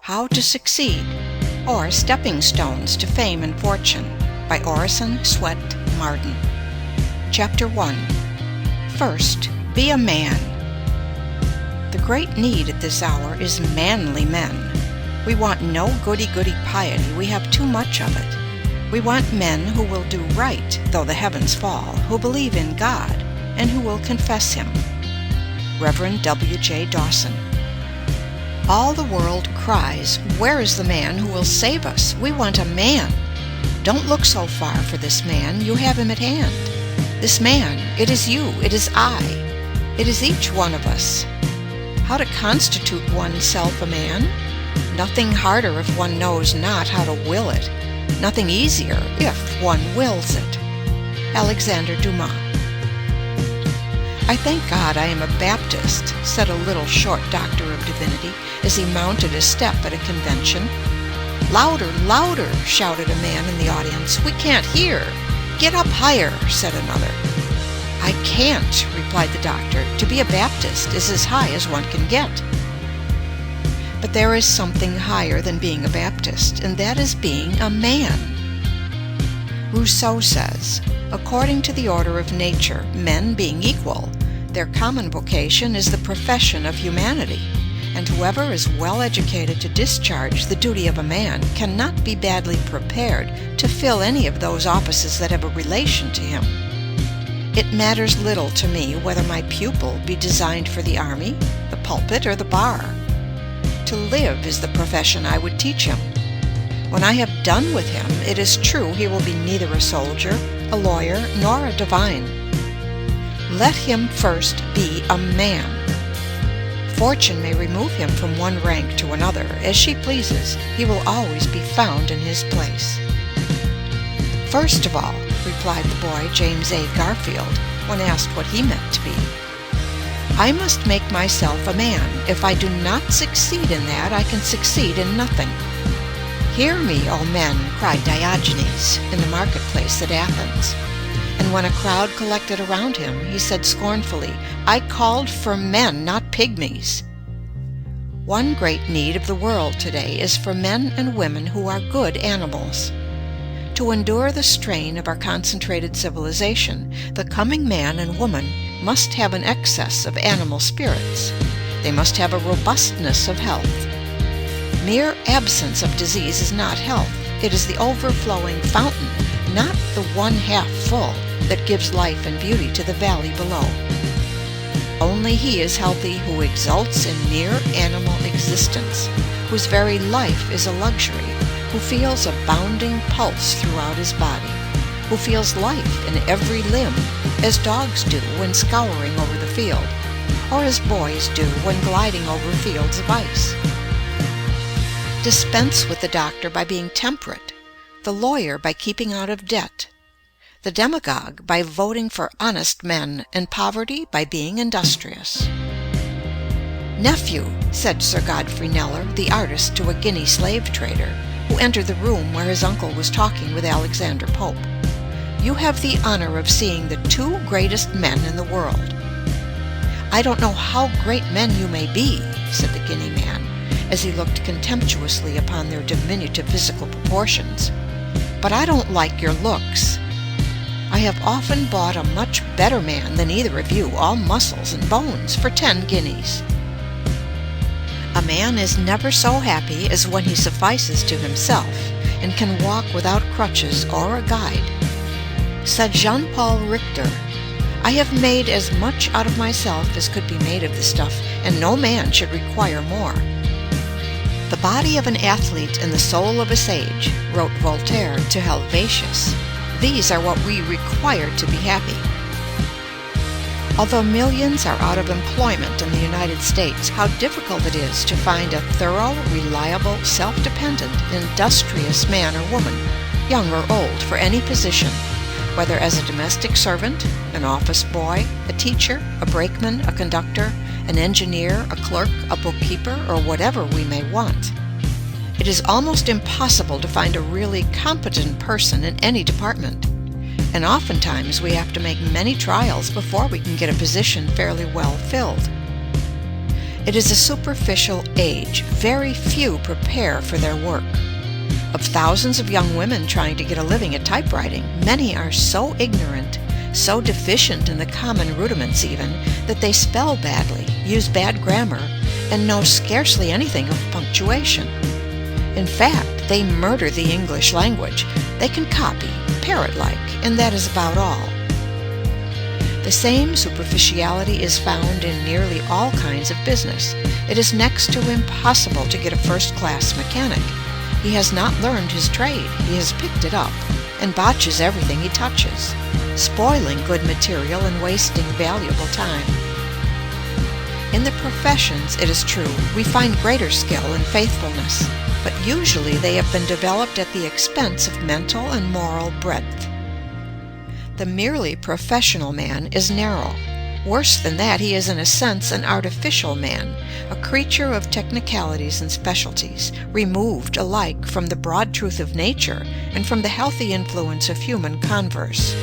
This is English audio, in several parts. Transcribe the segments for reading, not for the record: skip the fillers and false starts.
How to Succeed, or Stepping Stones to Fame and Fortune, by Orison Swett Marden. Chapter 1. First, be a man. The great need at this hour is manly men. We want no goody-goody piety, we have too much of it. We want men who will do right, though the heavens fall, who believe in God, and who will confess Him. Reverend W.J. Dawson. All the world cries, "Where is the man who will save us? We want a man." Don't look so far for this man, you have him at hand. This man, it is you, it is I, it is each one of us. How to constitute oneself a man? Nothing harder if one knows not how to will it. Nothing easier if one wills it. Alexander Dumas. "I thank God I am a Baptist," said a little short doctor of divinity as he mounted a step at a convention. "Louder, louder," shouted a man in the audience. "We can't hear." "Get up higher," said another. "I can't," replied the doctor. "To be a Baptist is as high as one can get." But there is something higher than being a Baptist, and that is being a man. Rousseau says, "According to the order of nature, men being equal, their common vocation is the profession of humanity, and whoever is well educated to discharge the duty of a man cannot be badly prepared to fill any of those offices that have a relation to him. It matters little to me whether my pupil be designed for the army, the pulpit, or the bar. To live is the profession I would teach him. When I have done with him, it is true he will be neither a soldier, a lawyer, nor a divine. Let him first be a man. Fortune may remove him from one rank to another, as she pleases. He will always be found in his place." "First of all," replied the boy James A. Garfield, when asked what he meant to be, "I must make myself a man. If I do not succeed in that, I can succeed in nothing." "Hear me, O men," cried Diogenes in the marketplace at Athens. And when a crowd collected around him, he said scornfully, "I called for men, not pygmies." One great need of the world today is for men and women who are good animals. To endure the strain of our concentrated civilization, the coming man and woman must have an excess of animal spirits. They must have a robustness of health. Mere absence of disease is not health. It is the overflowing fountain, not the one half full, that gives life and beauty to the valley below. Only he is healthy who exults in mere animal existence, whose very life is a luxury, who feels a bounding pulse throughout his body, who feels life in every limb, as dogs do when scouring over the field, or as boys do when gliding over fields of ice. Dispense with the doctor by being temperate, the lawyer by keeping out of debt, the demagogue by voting for honest men, and poverty by being industrious. "Nephew," said Sir Godfrey Kneller, the artist, to a Guinea slave trader, who entered the room where his uncle was talking with Alexander Pope, "you have the honor of seeing the two greatest men in the world." "I don't know how great men you may be," said the Guinea man, as he looked contemptuously upon their diminutive physical proportions, "but I don't like your looks. I have often bought a much better man than either of you, all muscles and bones, for 10 guineas. A man is never so happy as when he suffices to himself, and can walk without crutches or a guide. Said Jean-Paul Richter, "I have made as much out of myself as could be made of the stuff, and no man should require more." "The body of an athlete and the soul of a sage," wrote Voltaire to Helvetius. "These are what we require to be happy." Although millions are out of employment in the United States, how difficult it is to find a thorough, reliable, self-dependent, industrious man or woman, young or old, for any position, whether as a domestic servant, an office boy, a teacher, a brakeman, a conductor, an engineer, a clerk, a bookkeeper, or whatever we may want. It is almost impossible to find a really competent person in any department, and oftentimes we have to make many trials before we can get a position fairly well filled. It is a superficial age. Very few prepare for their work. Of thousands of young women trying to get a living at typewriting, many are so ignorant, so deficient in the common rudiments even, that they spell badly, use bad grammar, and know scarcely anything of punctuation. In fact, they murder the English language. They can copy, parrot-like, and that is about all. The same superficiality is found in nearly all kinds of business. It is next to impossible to get a first-class mechanic. He has not learned his trade. He has picked it up and botches everything he touches, spoiling good material and wasting valuable time. In the professions, it is true, we find greater skill and faithfulness, but usually they have been developed at the expense of mental and moral breadth. The merely professional man is narrow. Worse than that, he is in a sense an artificial man, a creature of technicalities and specialties, removed alike from the broad truth of nature and from the healthy influence of human converse.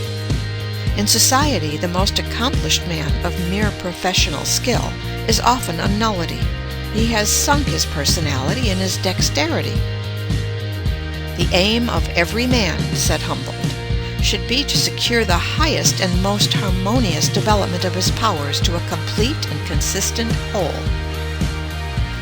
In society, the most accomplished man of mere professional skill is often a nullity. He has sunk his personality in his dexterity. The aim of every man, said Humboldt, should be to secure the highest and most harmonious development of his powers to a complete and consistent whole.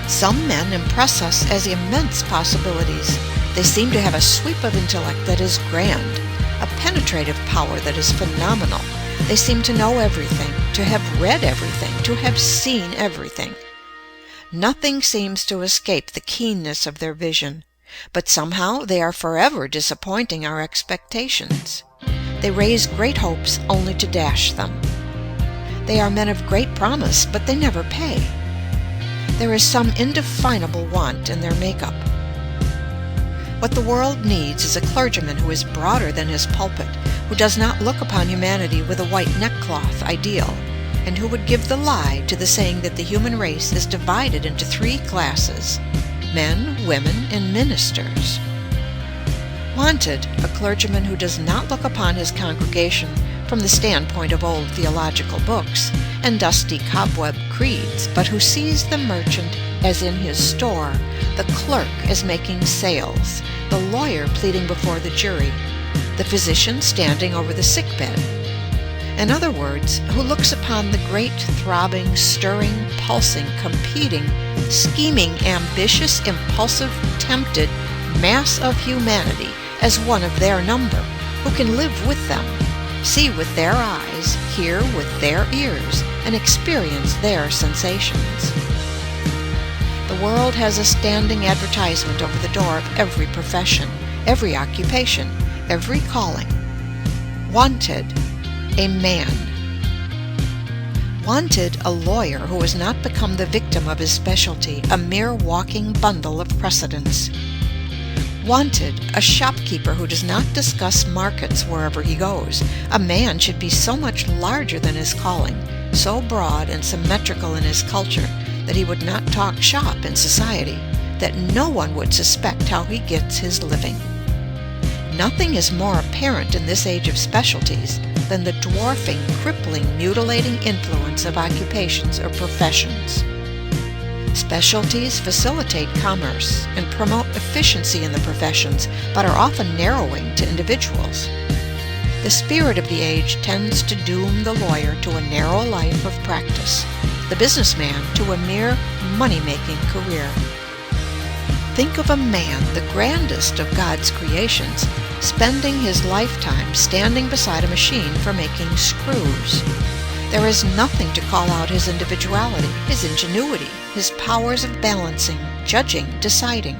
Some men impress us as immense possibilities. They seem to have a sweep of intellect that is grand, a penetrative power that is phenomenal. They seem to know everything, to have read everything, to have seen everything. Nothing seems to escape the keenness of their vision, but somehow they are forever disappointing our expectations. They raise great hopes only to dash them. They are men of great promise, but they never pay. There is some indefinable want in their makeup. What the world needs is a clergyman who is broader than his pulpit, who does not look upon humanity with a white neckcloth ideal, and who would give the lie to the saying that the human race is divided into three classes: men, women, and ministers. Wanted, a clergyman who does not look upon his congregation from the standpoint of old theological books and dusty cobweb creeds, but who sees the merchant as in his store, the clerk as making sales, the lawyer pleading before the jury, the physician standing over the sickbed. In other words, who looks upon the great, throbbing, stirring, pulsing, competing, scheming, ambitious, impulsive, tempted mass of humanity as one of their number, who can live with them, see with their eyes, hear with their ears, and experience their sensations. The world has a standing advertisement over the door of every profession, every occupation, every calling. Wanted, a man. Wanted, a lawyer who has not become the victim of his specialty, a mere walking bundle of precedents. Wanted, a shopkeeper who does not discuss markets wherever he goes. A man should be so much larger than his calling, so broad and symmetrical in his culture, that he would not talk shop in society, that no one would suspect how he gets his living. Nothing is more apparent in this age of specialties than the dwarfing, crippling, mutilating influence of occupations or professions. Specialties facilitate commerce and promote efficiency in the professions, but are often narrowing to individuals. The spirit of the age tends to doom the lawyer to a narrow life of practice, the businessman to a mere money-making career. Think of a man, the grandest of God's creations, spending his lifetime standing beside a machine for making screws. There is nothing to call out his individuality, his ingenuity, his powers of balancing, judging, deciding.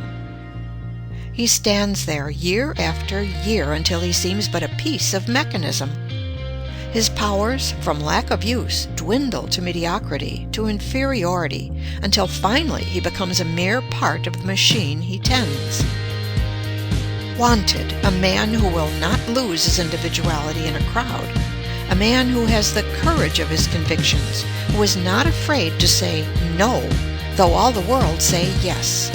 He stands there year after year until he seems but a piece of mechanism. His powers, from lack of use, dwindle to mediocrity, to inferiority, until finally he becomes a mere part of the machine he tends. Wanted, a man who will not lose his individuality in a crowd, a man who has the courage of his convictions, who is not afraid to say no, though all the world say yes.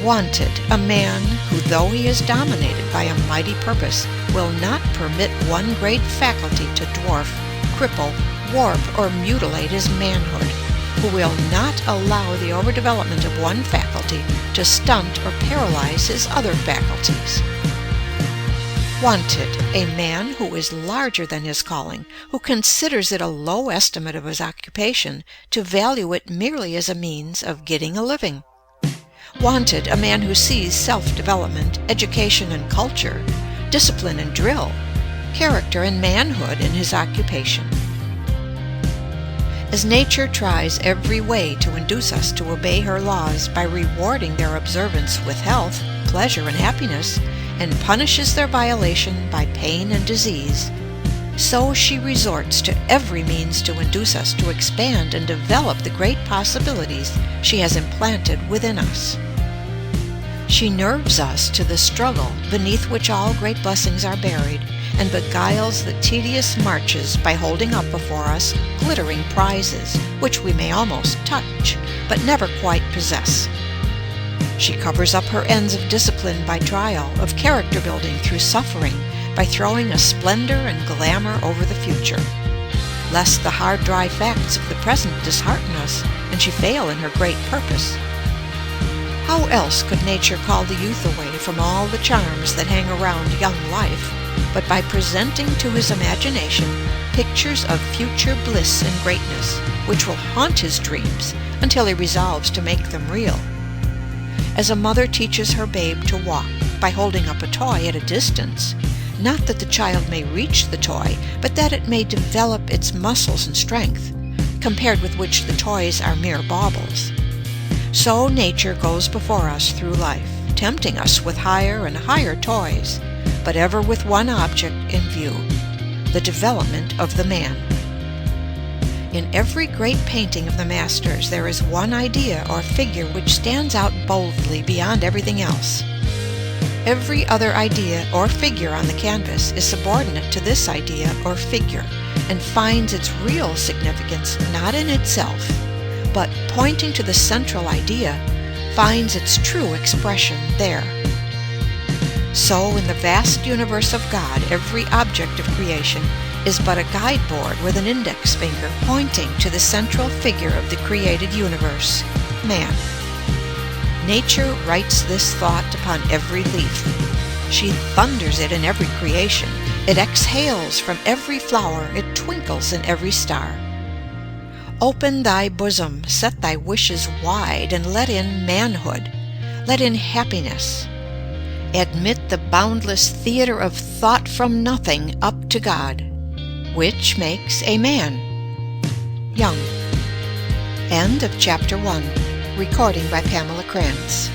Wanted, a man who, though he is dominated by a mighty purpose, will not permit one great faculty to dwarf, cripple, warp, or mutilate his manhood, who will not allow the overdevelopment of one faculty to stunt or paralyze his other faculties. Wanted, a man who is larger than his calling, who considers it a low estimate of his occupation to value it merely as a means of getting a living. Wanted, a man who sees self-development, education and culture, discipline and drill, character and manhood in his occupation. As nature tries every way to induce us to obey her laws by rewarding their observance with health, pleasure and happiness, and punishes their violation by pain and disease, so she resorts to every means to induce us to expand and develop the great possibilities she has implanted within us. She nerves us to the struggle beneath which all great blessings are buried, and beguiles the tedious marches by holding up before us glittering prizes, which we may almost touch, but never quite possess. She covers up her ends of discipline by trial, of character building through suffering, by throwing a splendor and glamour over the future, lest the hard, dry facts of the present dishearten us, and she fail in her great purpose. How else could nature call the youth away from all the charms that hang around young life, but by presenting to his imagination pictures of future bliss and greatness, which will haunt his dreams until he resolves to make them real? As a mother teaches her babe to walk by holding up a toy at a distance, not that the child may reach the toy, but that it may develop its muscles and strength, compared with which the toys are mere baubles. So nature goes before us through life, tempting us with higher and higher toys, but ever with one object in view, the development of the man. In every great painting of the masters there is one idea or figure which stands out boldly beyond everything else. Every other idea or figure on the canvas is subordinate to this idea or figure, and finds its real significance not in itself, but pointing to the central idea, finds its true expression there. So in the vast universe of God, every object of creation is but a guide-board with an index finger pointing to the central figure of the created universe, man. Nature writes this thought upon every leaf. She thunders it in every creation. It exhales from every flower. It twinkles in every star. Open thy bosom, set thy wishes wide, and let in manhood, let in happiness. Admit the boundless theater of thought from nothing up to God, which makes a man. Young. End of Chapter 1. Recording by Pamela Krantz.